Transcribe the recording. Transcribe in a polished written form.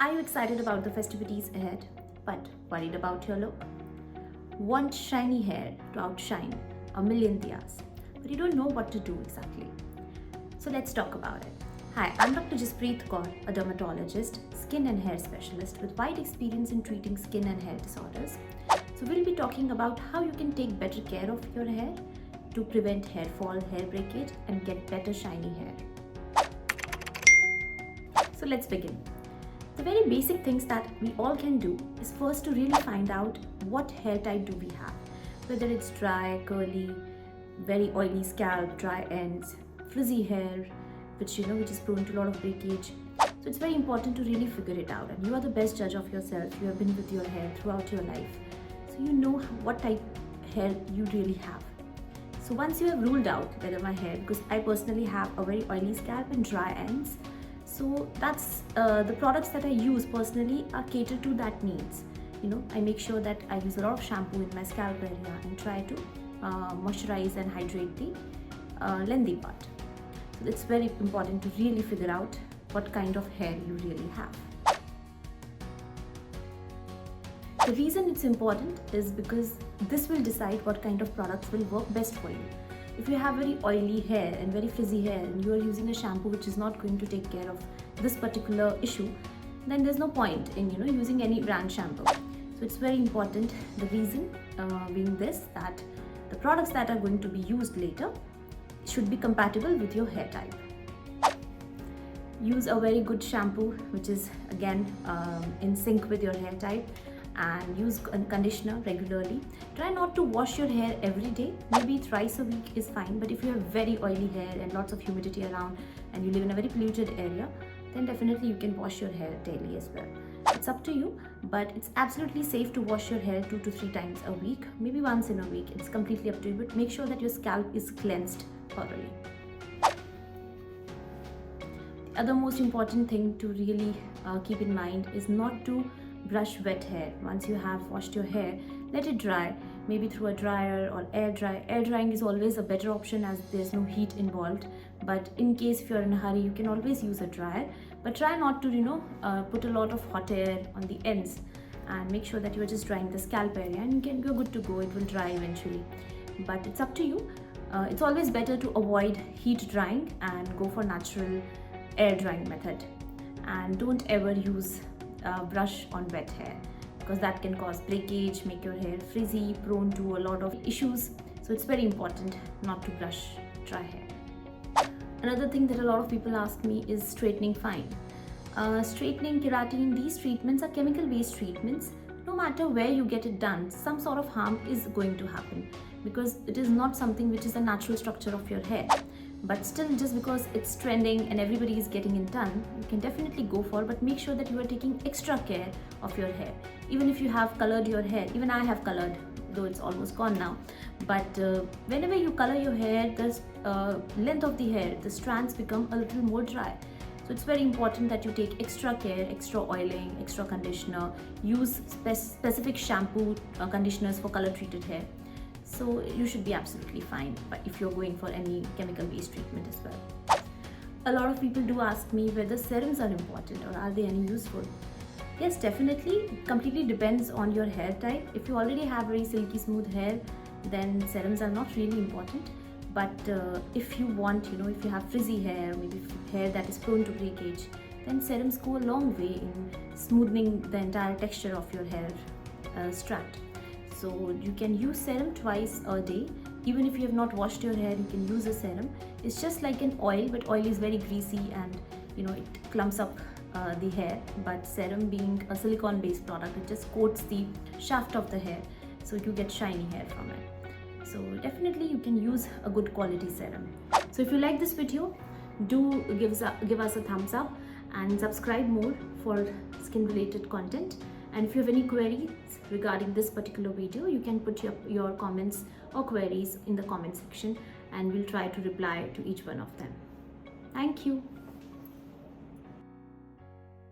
Are you excited about the festivities ahead, but worried about your look? Want shiny hair to outshine a million diyas, but you don't know what to do exactly? So let's talk about it. Hi, I'm Dr. Jaspreet, a dermatologist, skin and hair specialist with wide experience in treating skin and hair disorders. So we'll be talking about how you can take better care of your hair to prevent hair fall, hair breakage, and get better shiny hair. So let's begin. The very basic things that we all can do is first to really find out what hair type do we have. Whether it's dry, curly, very oily scalp, dry ends, frizzy hair, which is prone to a lot of breakage. So it's very important to really figure it out, and you are the best judge of yourself. You have been with your hair throughout your life, so you know what type hair you really have. So once you have ruled out whether my hair, because I personally have a very oily scalp and dry ends, so that's the products that I use personally are catered to that needs. I make sure that I use a lot of shampoo in my scalp area and try to moisturize and hydrate the lengthy part. So it's very important to really figure out what kind of hair you really have. The reason it's important is because this will decide what kind of products will work best for you. If you have very oily hair and very frizzy hair and you are using a shampoo which is not going to take care of this particular issue, then there's no point in using any brand shampoo. So it's very important, the reason being this, that the products that are going to be used later should be compatible with your hair type. Use a very good shampoo which is again in sync with your hair type, and use a conditioner regularly. Try not to wash your hair every day, maybe thrice a week is fine, but if you have very oily hair and lots of humidity around and you live in a very polluted area, then definitely you can wash your hair daily as well. It's up to you, but it's absolutely safe to wash your hair 2 to 3 times a week, maybe once in a week. It's completely up to you, but make sure that your scalp is cleansed thoroughly. The other most important thing to really keep in mind is not to brush wet hair. Once you have washed your hair, let it dry, maybe through a dryer or air dry. Air drying is always a better option as there's no heat involved, but in case if you're in a hurry, you can always use a dryer, but try not to put a lot of hot air on the ends, and make sure that you're just drying the scalp area, and you're good to go. It will dry eventually, but it's up to you. It's always better to avoid heat drying and go for natural air drying method, and don't ever use brush on wet hair, because that can cause breakage, make your hair frizzy, prone to a lot of issues. So it's very important not to brush dry hair. Another thing that a lot of people ask me is straightening fine. Straightening, keratin, these treatments are chemical based treatments. No matter where you get it done, some sort of harm is going to happen, because it is not something which is the natural structure of your hair. But still, just because it's trending and everybody is getting it done, you can definitely go for, but make sure that you are taking extra care of your hair. Even if you have colored your hair, even I have colored, though it's almost gone now, but whenever you color your hair, the length of the hair, the strands become a little more dry. So it's very important that you take extra care, extra oiling, extra conditioner, use specific shampoo, conditioners for color treated hair. So you should be absolutely fine, but if you're going for any chemical based treatment as well. A lot of people do ask me whether serums are important or are they any useful. Yes, definitely. It completely depends on your hair type. If you already have very silky smooth hair, then serums are not really important. But if you want, if you have frizzy hair, maybe hair that is prone to breakage, then serums go a long way in smoothing the entire texture of your hair strand. So you can use serum twice a day. Even if you have not washed your hair, you can use a serum. It's just like an oil, but oil is very greasy and it clumps up the hair. But serum being a silicone based product, it just coats the shaft of the hair, so you get shiny hair from it. So definitely you can use a good quality serum. So if you like this video, do give us a thumbs up and subscribe more for skin related content. And if you have any queries regarding this particular video, you can put your comments or queries in the comment section, and we'll try to reply to each one of them. Thank you.